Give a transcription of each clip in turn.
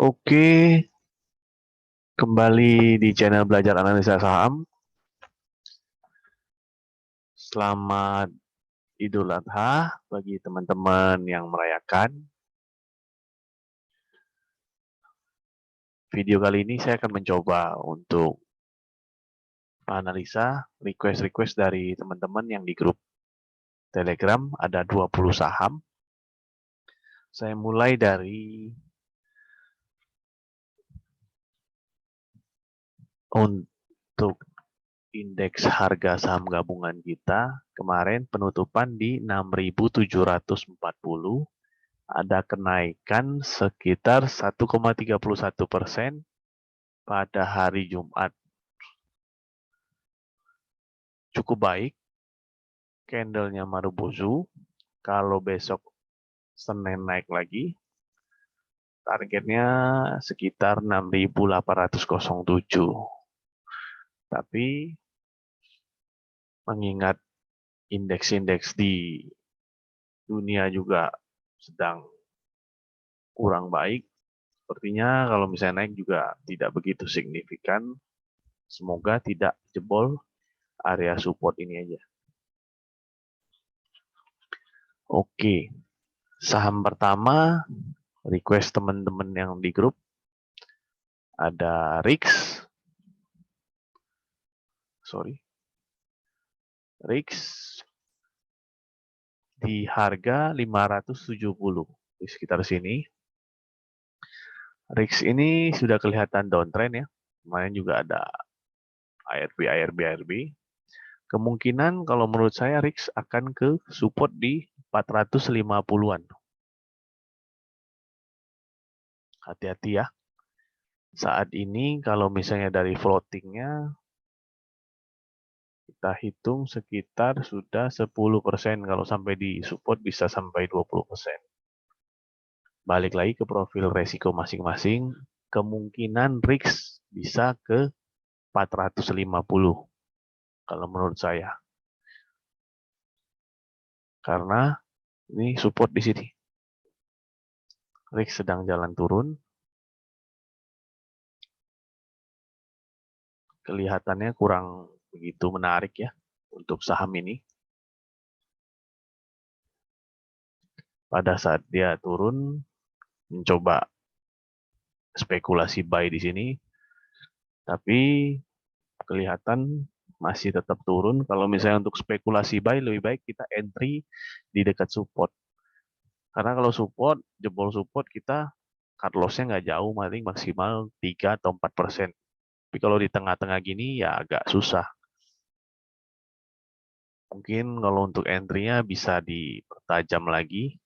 Oke, kembali di channel Belajar Analisa Saham. Selamat Idul Adha bagi teman-teman yang merayakan. Video kali ini saya akan mencoba untuk analisa request-request dari teman-teman yang di grup Telegram. Ada 20 saham. Saya mulai dari untuk indeks harga saham gabungan kita. Kemarin penutupan di 6.740. Ada kenaikan sekitar 1,31% pada hari Jumat. Cukup baik, candlenya Marubozu. Kalau besok Senin naik lagi, targetnya sekitar 6.807. Tapi mengingat indeks-indeks di dunia juga sedang kurang baik, sepertinya kalau misalnya naik juga tidak begitu signifikan. Semoga tidak jebol area support ini aja. Oke, saham pertama request teman-teman yang di grup ada RIX. Di harga 570 di sekitar sini. RIX ini sudah kelihatan downtrend ya. Kemarin juga ada ARB. Kemungkinan kalau menurut saya RIX akan ke support di 450-an. Hati-hati ya. Saat ini kalau misalnya dari floatingnya kita hitung sekitar sudah 10%. Kalau sampai di support bisa sampai 20%. Balik lagi ke profil resiko masing-masing. Kemungkinan RIX bisa ke 450 kalau menurut saya. Karena ini support di sini. RIX sedang jalan turun. Kelihatannya kurang begitu menarik ya untuk saham ini. Pada saat dia turun, mencoba spekulasi buy di sini. Tapi kelihatan masih tetap turun. Kalau misalnya untuk spekulasi buy, lebih baik kita entry di dekat support. Karena kalau support, jebol support kita cut loss-nya nggak jauh, paling maksimal 3 atau 4%. Tapi kalau di tengah-tengah gini ya agak susah. Mungkin kalau untuk entry-nya bisa dipertajam lagi.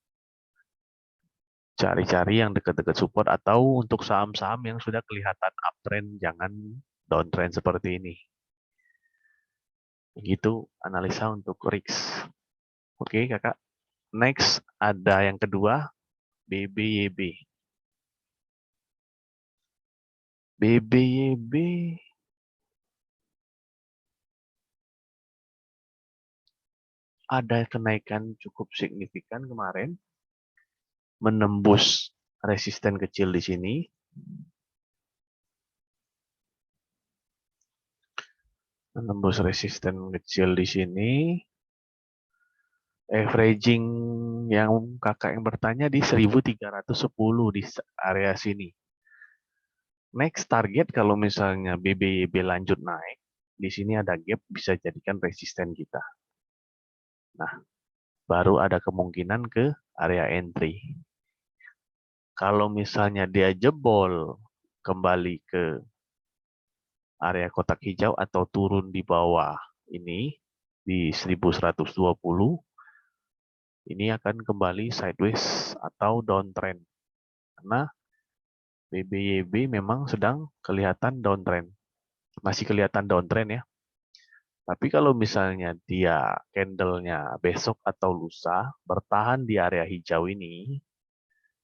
Cari-cari yang dekat-dekat support atau untuk saham-saham yang sudah kelihatan uptrend, jangan downtrend seperti ini. Begitu analisa untuk RIX. Oke kakak. Next ada yang kedua, BBYB. BBYB ada kenaikan cukup signifikan kemarin, menembus resisten kecil di sini. Menembus resisten kecil di sini. Averaging yang kakak yang bertanya di 1310 di area sini. Next target kalau misalnya BBYB lanjut naik, di sini ada gap bisa jadikan resisten kita. Nah, baru ada kemungkinan ke area entry. Kalau misalnya dia jebol kembali ke area kotak hijau atau turun di bawah ini di 1120, ini akan kembali sideways atau downtrend. Karena BBYB memang sedang kelihatan downtrend. Masih kelihatan downtrend ya. Tapi kalau misalnya dia candle-nya besok atau lusa bertahan di area hijau ini,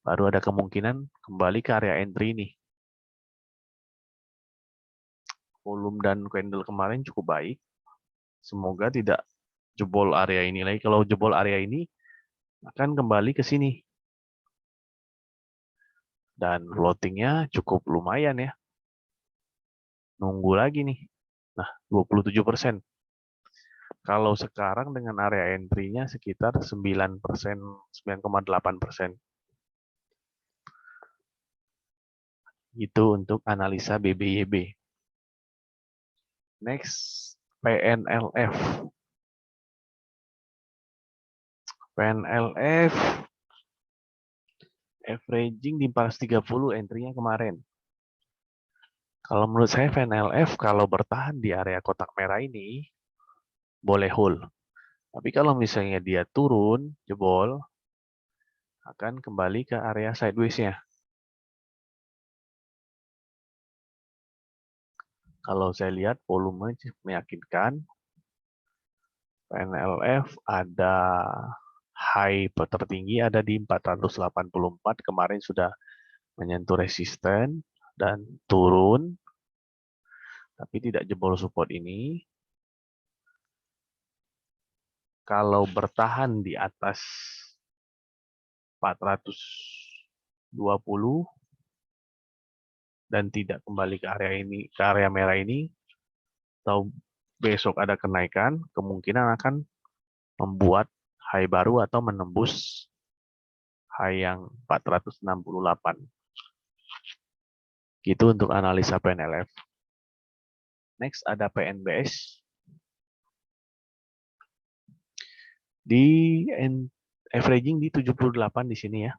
baru ada kemungkinan kembali ke area entry ini. Volume dan candle kemarin cukup baik. Semoga tidak jebol area ini lagi. Kalau jebol area ini, akan kembali ke sini. Dan floatingnya cukup lumayan ya. Nunggu lagi nih. Nah, 27%. Kalau sekarang dengan area entry-nya sekitar 9%, 9,8%. Itu untuk analisa BBYB. Next, PNLF. PNLF averaging di 430 entry-nya kemarin. Kalau menurut saya PNLF kalau bertahan di area kotak merah ini boleh hold. Tapi kalau misalnya dia turun, jebol, akan kembali ke area sideways-nya. Kalau saya lihat volume meyakinkan, PNLF ada high tertinggi ada di 484, kemarin sudah menyentuh resisten dan turun, tapi tidak jebol support ini. Kalau bertahan di atas 420 dan tidak kembali ke area ini, ke area merah ini, atau besok ada kenaikan, kemungkinan akan membuat high baru atau menembus high yang 468. Gitu untuk analisa PNLF. Next ada PNBS. Di averaging di 78 di sini ya.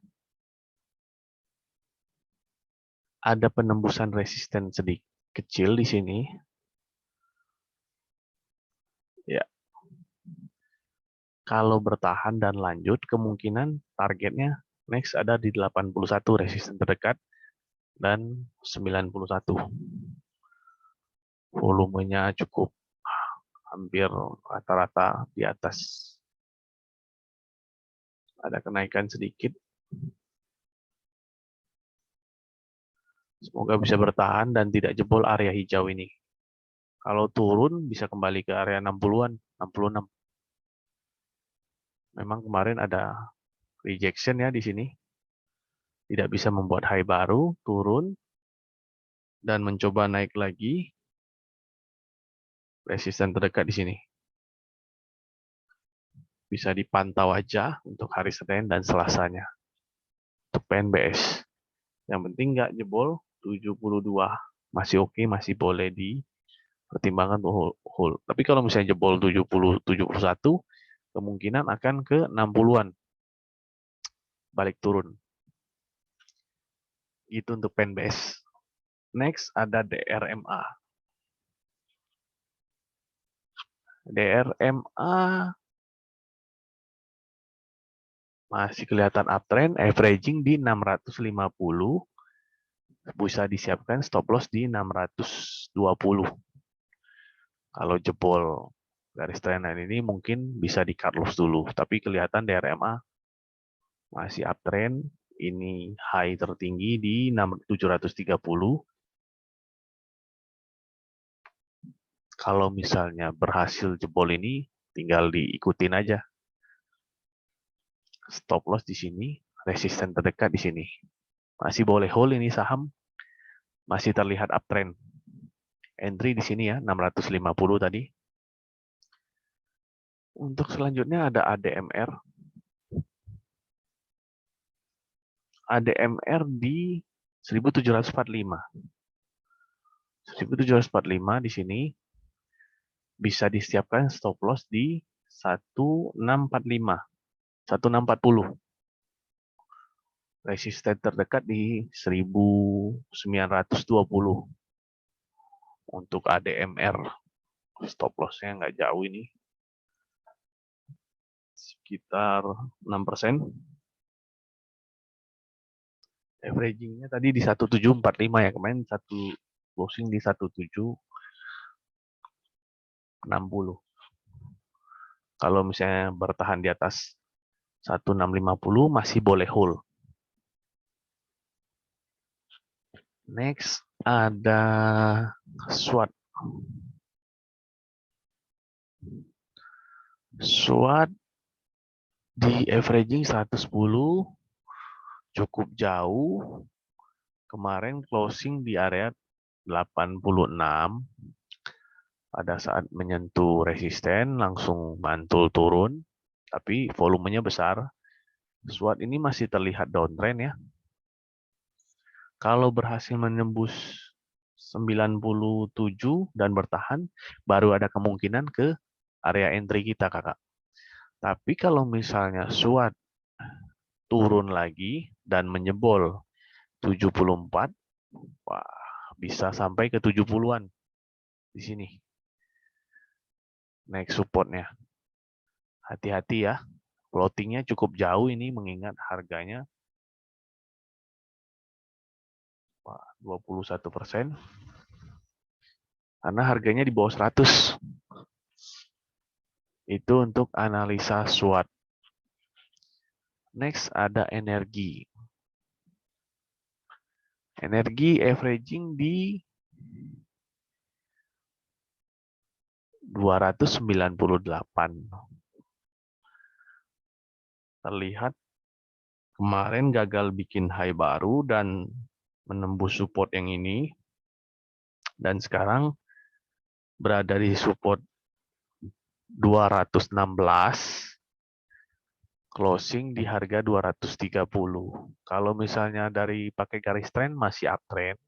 Ada penembusan resisten sedikit kecil di sini. Ya. Kalau bertahan dan lanjut, kemungkinan targetnya next ada di 81 resisten terdekat dan 91. Volumenya cukup hampir rata-rata di atas. Ada kenaikan sedikit. Semoga bisa bertahan dan tidak jebol area hijau ini. Kalau turun bisa kembali ke area 60-an, 66. Memang kemarin ada rejection ya di sini. Tidak bisa membuat high baru, turun dan mencoba naik lagi. Resisten terdekat di sini. Bisa dipantau aja untuk hari Senin dan Selasanya. Untuk PNBS. Yang penting nggak jebol 72. Masih oke, masih boleh dipertimbangkan untuk hold. Tapi kalau misalnya jebol 70, 71, kemungkinan akan ke 60-an. Balik turun. Itu untuk PNBS. Next ada DRMA. DRMA masih kelihatan uptrend, averaging di 650. Bisa disiapkan stop loss di 620. Kalau jebol garis trendan ini mungkin bisa di cut loss dulu. Tapi kelihatan DRMA masih uptrend. Ini high tertinggi di 730. Kalau misalnya berhasil jebol ini, tinggal diikutin aja. Stop loss di sini, resisten terdekat di sini. Masih boleh hold ini saham, masih terlihat uptrend. Entry di sini ya, 650 tadi. Untuk selanjutnya ada ADMR. ADMR di 1745. 1745 di sini bisa disiapkan stop loss di 1645. 1640. Resisten terdekat di 1920. Untuk ADMR stop loss-nya nggak jauh ini. Sekitar 6%. Averaging-nya tadi di 1745 ya, kemarin satu closing di 1760. Kalau misalnya bertahan di atas 1650 masih boleh hold. Next ada SWOT. SWOT di averaging 110 cukup jauh. kemarin closing di area 86. Pada saat menyentuh resisten langsung mantul turun, tapi volumenya besar. SWOT ini masih terlihat downtrend ya. Kalau berhasil menembus 97 dan bertahan, baru ada kemungkinan ke area entry kita, kakak. Tapi kalau misalnya SWOT turun lagi dan menjebol 74, wah, bisa sampai ke 70-an di sini. Next supportnya. Hati-hati ya. Floatingnya cukup jauh ini mengingat harganya 21%. Karena harganya di bawah 100. Itu untuk analisa SWOT. Next ada energi. Energi averaging di 298. Terlihat kemarin gagal bikin high baru dan menembus support yang ini. Dan sekarang berada di support 216. Closing di harga 230. Kalau misalnya dari pakai garis trend masih uptrend.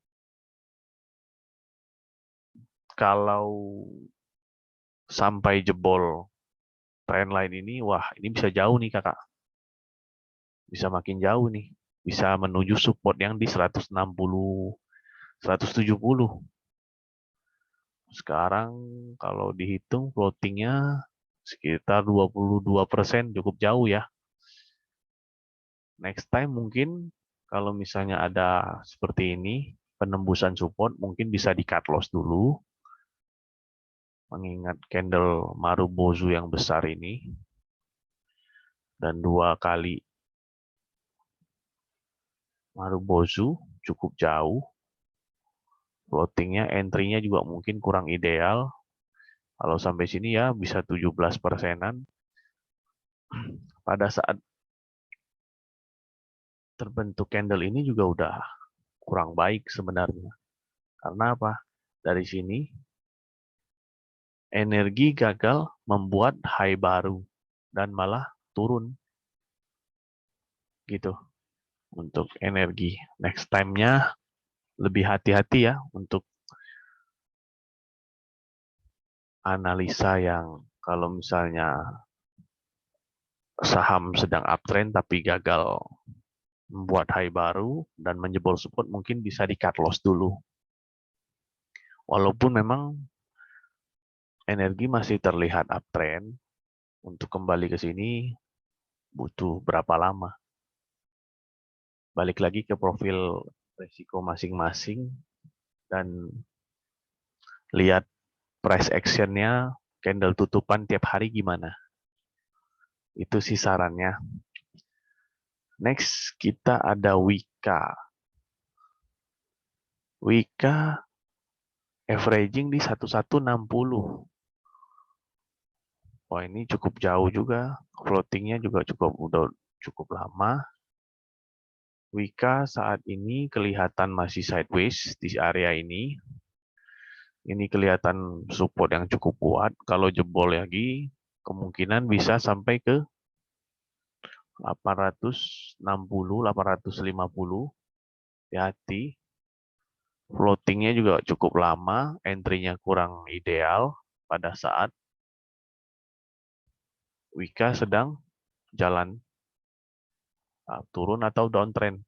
Kalau sampai jebol trendline ini, wah ini bisa jauh nih kakak. Bisa makin jauh nih. Bisa menuju support yang di 160, 170. Sekarang kalau dihitung floatingnya sekitar 22%, cukup jauh ya. Next time mungkin kalau misalnya ada seperti ini, penembusan support mungkin bisa di cut loss dulu. Mengingat candle Marubozu yang besar ini. Dan 2 kali Marubozu cukup jauh. Floatingnya, entry-nya juga mungkin kurang ideal. Kalau sampai sini ya bisa 17%-an. Pada saat terbentuk candle ini juga udah kurang baik sebenarnya. Karena apa? Dari sini energi gagal membuat high baru dan malah turun. Gitu. Untuk energi. Next time-nya lebih hati-hati ya untuk analisa yang kalau misalnya saham sedang uptrend tapi gagal membuat high baru dan menjebol support, mungkin bisa di cut loss dulu. Walaupun memang energi masih terlihat uptrend, untuk kembali ke sini butuh berapa lama. Balik lagi ke profil risiko masing-masing dan lihat price action-nya, candle tutupan tiap hari gimana. Itu sih sarannya. Next, kita ada Wika. Wika averaging di 1160. Wah, ini cukup jauh juga. Floatingnya juga udah cukup lama. Wika saat ini kelihatan masih sideways di area ini. Ini kelihatan support yang cukup kuat. Kalau jebol lagi, kemungkinan bisa sampai ke 860, 850. Hati-hati. Floatingnya juga cukup lama. Entry-nya kurang ideal pada saat Wika sedang jalan turun atau downtrend.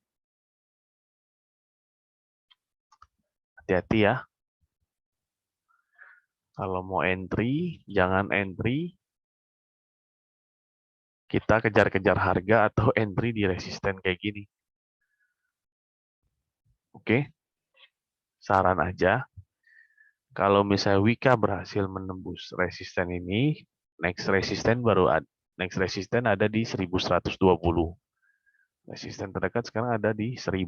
Hati-hati ya. Kalau mau entry, jangan entry. Kita kejar-kejar harga atau entry di resisten kayak gini. Oke. Saran aja. Kalau misalnya Wika berhasil menembus resisten ini, next resisten ada di 1120. Resisten terdekat sekarang ada di 1000.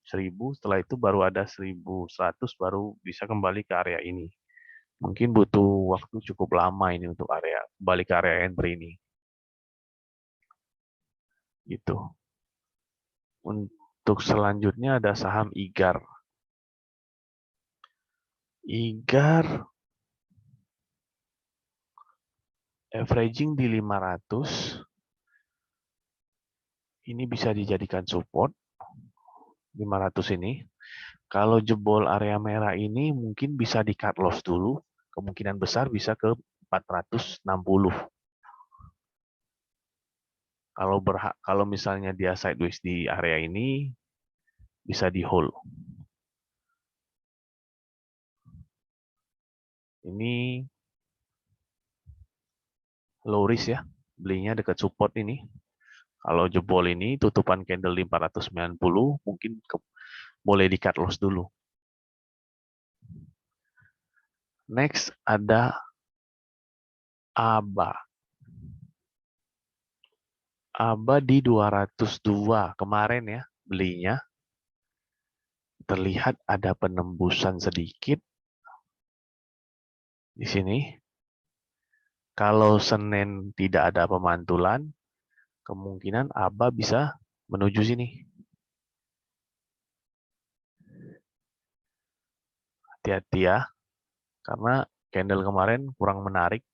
1000 setelah itu baru ada 1100 baru bisa kembali ke area ini. Mungkin butuh waktu cukup lama ini untuk kembali ke area entry ini. Gitu. Untuk selanjutnya ada saham IGAR. IGAR averaging di 500. Ini bisa dijadikan support 500 ini. Kalau jebol area merah ini mungkin bisa di cut loss dulu. Kemungkinan besar bisa ke 460. Kalau misalnya dia sideways di area ini bisa di hold. Ini low risk ya. Belinya dekat support ini. Kalau jebol ini tutupan candle di 490 mungkin boleh di cut loss dulu. Next ada ABA. ABA di 202 kemarin ya belinya. Terlihat ada penembusan sedikit di sini. Kalau Senin tidak ada pemantulan, kemungkinan ABA bisa menuju sini. Hati-hati ya, karena candle kemarin kurang menarik.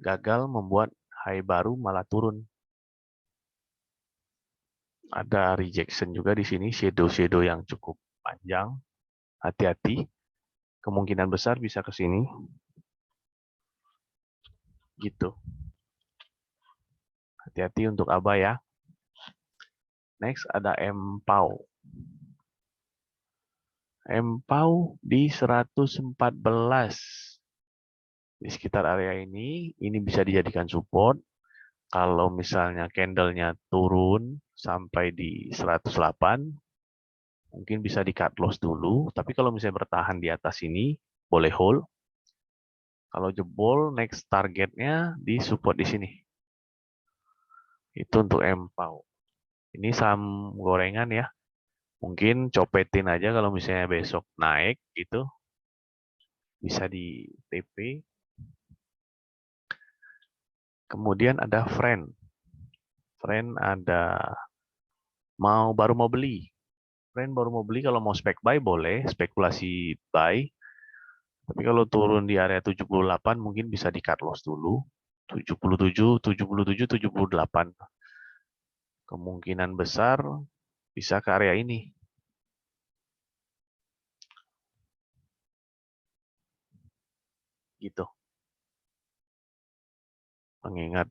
Gagal membuat high baru malah turun. Ada rejection juga di sini, shadow-shadow yang cukup panjang. Hati-hati, kemungkinan besar bisa ke sini. Gitu. Hati-hati untuk ABA ya. Next ada MPAU. MPAU di 114. Di sekitar area ini bisa dijadikan support. Kalau misalnya candlenya turun sampai di 108, mungkin bisa di cut loss dulu. Tapi kalau misalnya bertahan di atas ini, boleh hold. Kalau jebol, next targetnya di support di sini. Itu untuk MPAU. Ini saham gorengan ya. Mungkin copetin aja kalau misalnya besok naik gitu. Bisa di TP. Kemudian ada Friend. Friend ada baru mau beli. Friend baru mau beli, kalau mau spek buy boleh, spekulasi buy. Tapi kalau turun di area 78 mungkin bisa di cut loss dulu. 77, 77, 78. Kemungkinan besar bisa ke area ini. Gitu. Mengingat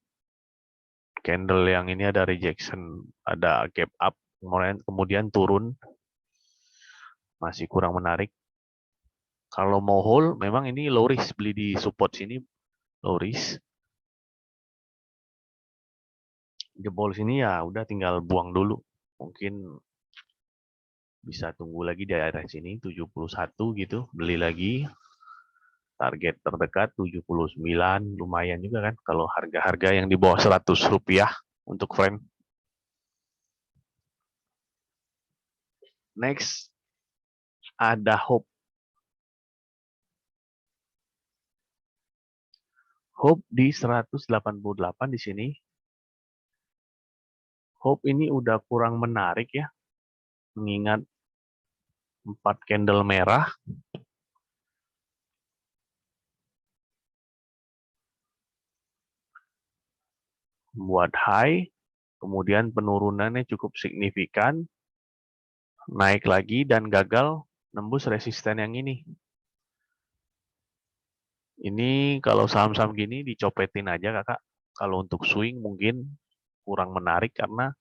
candle yang ini ada rejection, ada gap up, kemudian turun. Masih kurang menarik. Kalau mau hold, memang ini low risk. Beli di support sini, low risk. Jebol sini ya udah tinggal buang dulu. Mungkin bisa tunggu lagi di area sini, 71 gitu. Beli lagi. Target terdekat 79, lumayan juga kan. Kalau harga-harga yang di bawah 100 rupiah untuk frame. Next, ada Hope. Hope di 188 di sini. Hope ini udah kurang menarik ya. Mengingat 4 candle merah. Buat high. Kemudian penurunannya cukup signifikan. Naik lagi dan gagal nembus resisten yang ini. Ini kalau saham-saham gini dicopetin aja kakak. Kalau untuk swing mungkin kurang menarik karena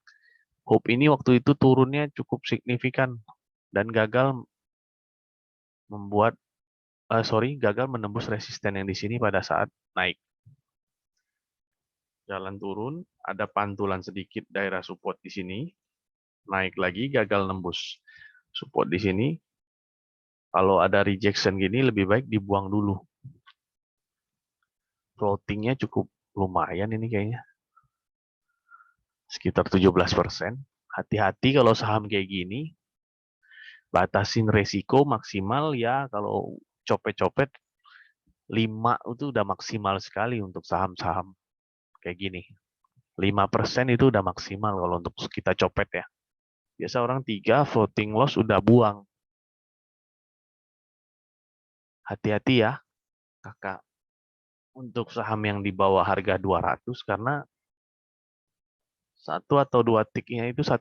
Hope ini waktu itu turunnya cukup signifikan dan gagal gagal menembus resisten yang di sini pada saat naik. Jalan turun, ada pantulan sedikit daerah support di sini. Naik lagi gagal nembus support di sini. Kalau ada rejection gini lebih baik dibuang dulu. Floatingnya cukup lumayan ini kayaknya. Sekitar 17%. Hati-hati kalau saham kayak gini. Batasin resiko maksimal ya kalau copet-copet 5 itu udah maksimal sekali untuk saham-saham kayak gini. 5% itu udah maksimal kalau untuk kita copet ya. Biasa orang 3 floating loss udah buang. Hati-hati ya, kakak. Untuk saham yang di bawah harga 200 karena satu atau dua tiknya itu 1%.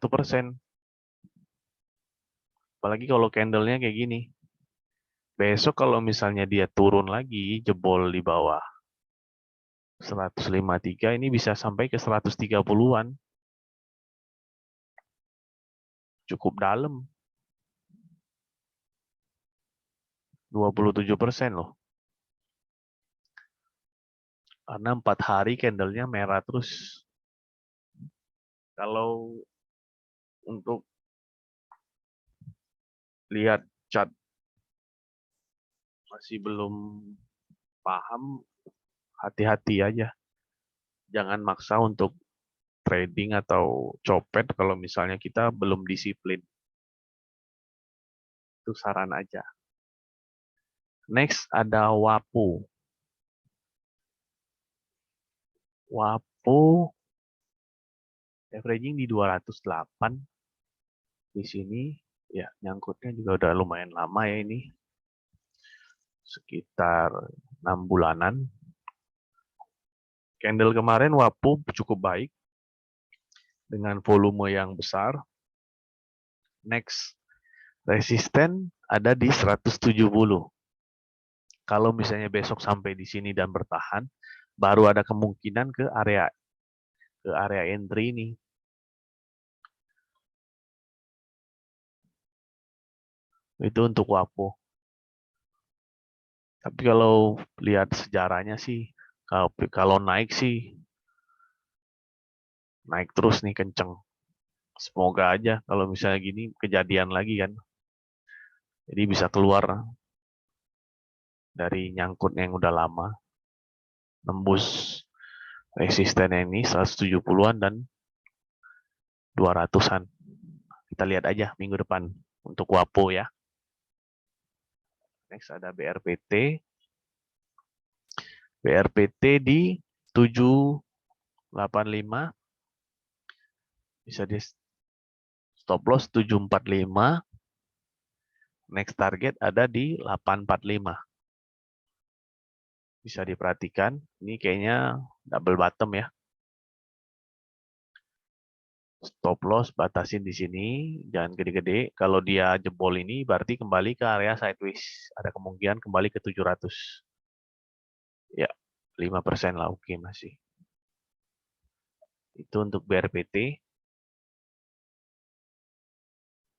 Apalagi kalau candlenya kayak gini. Besok kalau misalnya dia turun lagi, jebol di bawah 153, ini bisa sampai ke 130-an. Cukup dalam. 27% loh. Karena 4 hari candlenya merah terus. Kalau untuk lihat chart masih belum paham, hati-hati aja. Jangan maksa untuk trading atau copet kalau misalnya kita belum disiplin. Itu saran aja. Next ada WAPO. WAPO averaging di 208. Di sini ya nyangkutnya juga udah lumayan lama ya ini. Sekitar 6 bulanan. Candle kemarin WAPO cukup baik dengan volume yang besar. Next, resisten ada di 170. Kalau misalnya besok sampai di sini dan bertahan, baru ada kemungkinan ke area entry ini. Itu untuk WAPO. Tapi kalau lihat sejarahnya sih, kalau naik sih, naik terus nih kenceng. Semoga aja kalau misalnya gini kejadian lagi kan. Jadi bisa keluar dari nyangkut yang udah lama. Nembus resistennya ini 170-an dan 200-an. Kita lihat aja minggu depan untuk WAPO ya. Next ada BRPT. BRPT di 785. Bisa di stop loss 745. Next target ada di 845. Bisa diperhatikan. Ini kayaknya double bottom ya. Stop loss batasin di sini. Jangan gede-gede. Kalau dia jebol ini berarti kembali ke area sideways. Ada kemungkinan kembali ke 700. Ya, 5% lah oke masih. Itu untuk BRPT.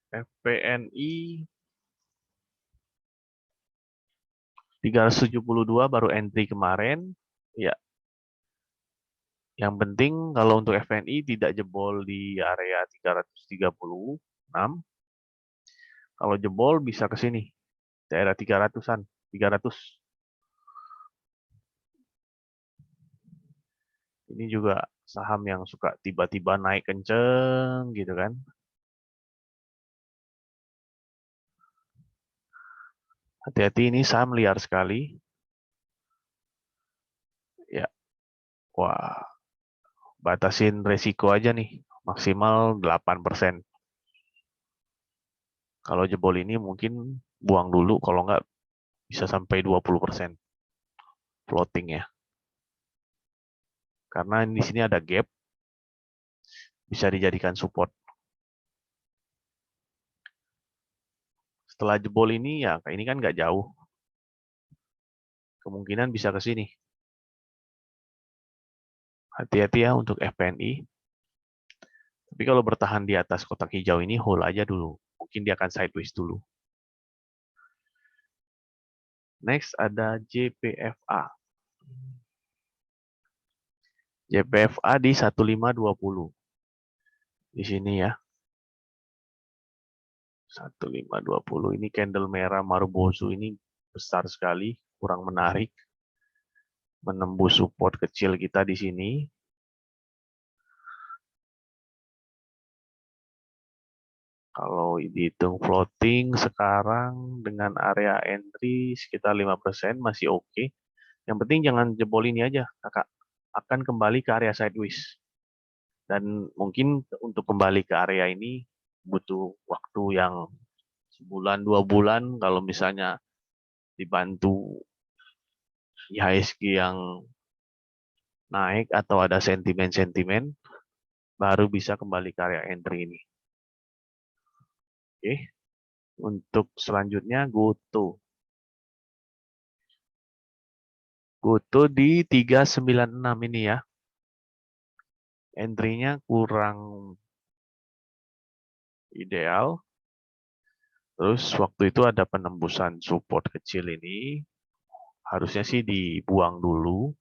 FPNI 372 baru entry kemarin. Ya. Yang penting kalau untuk FPNI tidak jebol di area 336. Kalau jebol bisa ke sini. Daerah 300-an. 300. Ini juga saham yang suka tiba-tiba naik kenceng gitu kan. Hati-hati ini saham liar sekali. Ya. Wah. Batasin resiko aja nih. Maksimal 8%. Kalau jebol ini mungkin buang dulu. Kalau nggak bisa sampai 20%. Floating ya. Karena di sini ada gap. Bisa dijadikan support. Setelah jebol ini ya ini kan nggak jauh. Kemungkinan bisa ke sini. Hati-hati ya untuk FPNI. Tapi kalau bertahan di atas kotak hijau ini, hold aja dulu. Mungkin dia akan sideways dulu. Next ada JPFA. JPFA di 1520. Di sini ya. 1520. Ini candle merah Marubozu ini besar sekali. Kurang menarik. Menembus support kecil kita di sini. Kalau dihitung floating sekarang dengan area entry sekitar 5% masih oke. Yang penting jangan jebol ini aja, kakak. Akan kembali ke area sideways. Dan mungkin untuk kembali ke area ini butuh waktu yang sebulan 2 bulan kalau misalnya dibantu IHSG yang naik atau ada sentimen-sentimen, baru bisa kembali ke area entry ini. Oke, untuk selanjutnya GoTo. GoTo di 396 ini ya. Entry-nya kurang ideal. Terus waktu itu ada penembusan support kecil ini. Harusnya sih dibuang dulu.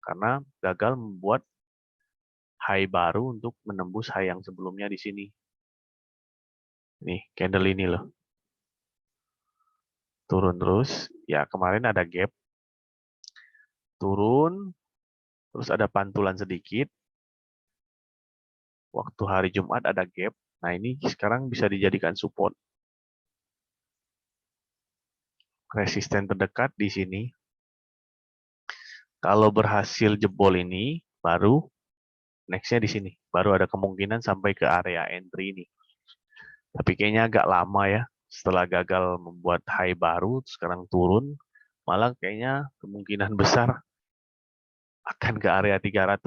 Karena gagal membuat high baru untuk menembus high yang sebelumnya di sini. Nih, candle ini loh. Turun terus. Ya, kemarin ada gap. Turun. Terus ada pantulan sedikit. Waktu hari Jumat ada gap. Nah, ini sekarang bisa dijadikan support. Resisten terdekat di sini. Kalau berhasil jebol ini, baru next-nya di sini. Baru ada kemungkinan sampai ke area entry ini. Tapi kayaknya agak lama ya. Setelah gagal membuat high baru, sekarang turun. Malah kayaknya kemungkinan besar akan ke area 300.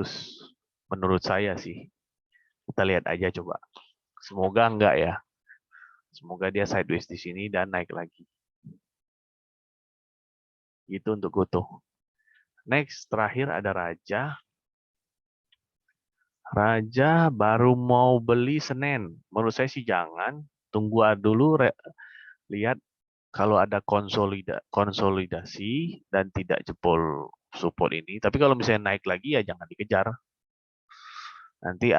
Menurut saya sih. Kita lihat aja coba. Semoga enggak ya. Semoga dia sideways di sini dan naik lagi. Itu untuk GoTo. Next, terakhir ada Raja. Raja baru mau beli Senin. Menurut saya sih jangan. Tunggu dulu, lihat kalau ada konsolidasi dan tidak jebol support ini. Tapi kalau misalnya naik lagi ya jangan dikejar. Nanti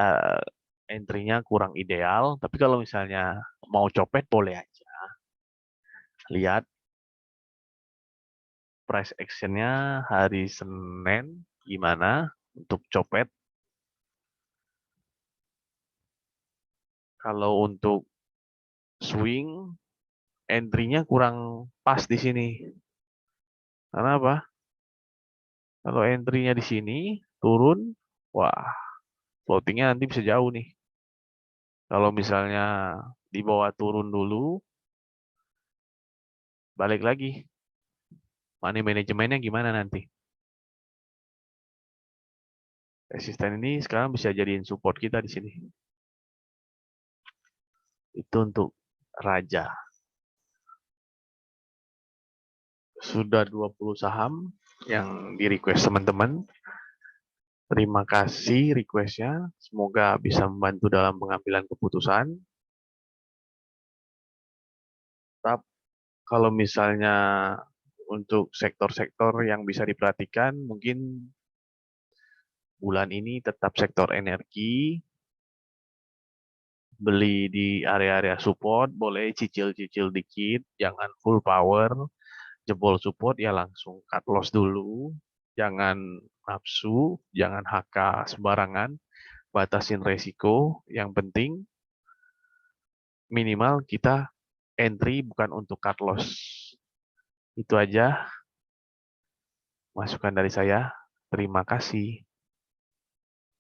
entry-nya kurang ideal. Tapi kalau misalnya mau copet boleh aja. Lihat price action-nya hari Senin gimana untuk copet. Kalau untuk swing, entry-nya kurang pas di sini. Karena apa? Kalau entry-nya di sini, turun, wah, floating-nya nanti bisa jauh nih. Kalau misalnya di bawah turun dulu, balik lagi. Money manajemennya gimana nanti? Resisten ini sekarang bisa jadiin support kita di sini. Itu untuk Raja. Sudah 20 saham yang di request teman-teman. Terima kasih requestnya. Semoga bisa membantu dalam pengambilan keputusan. Tetap kalau misalnya untuk sektor-sektor yang bisa diperhatikan, mungkin bulan ini tetap sektor energi, beli di area-area support, boleh cicil-cicil dikit, jangan full power, jebol support ya langsung cut loss dulu, jangan nafsu, jangan HK sembarangan, batasin resiko, yang penting minimal kita entry bukan untuk cut loss. Itu aja masukan dari saya. Terima kasih.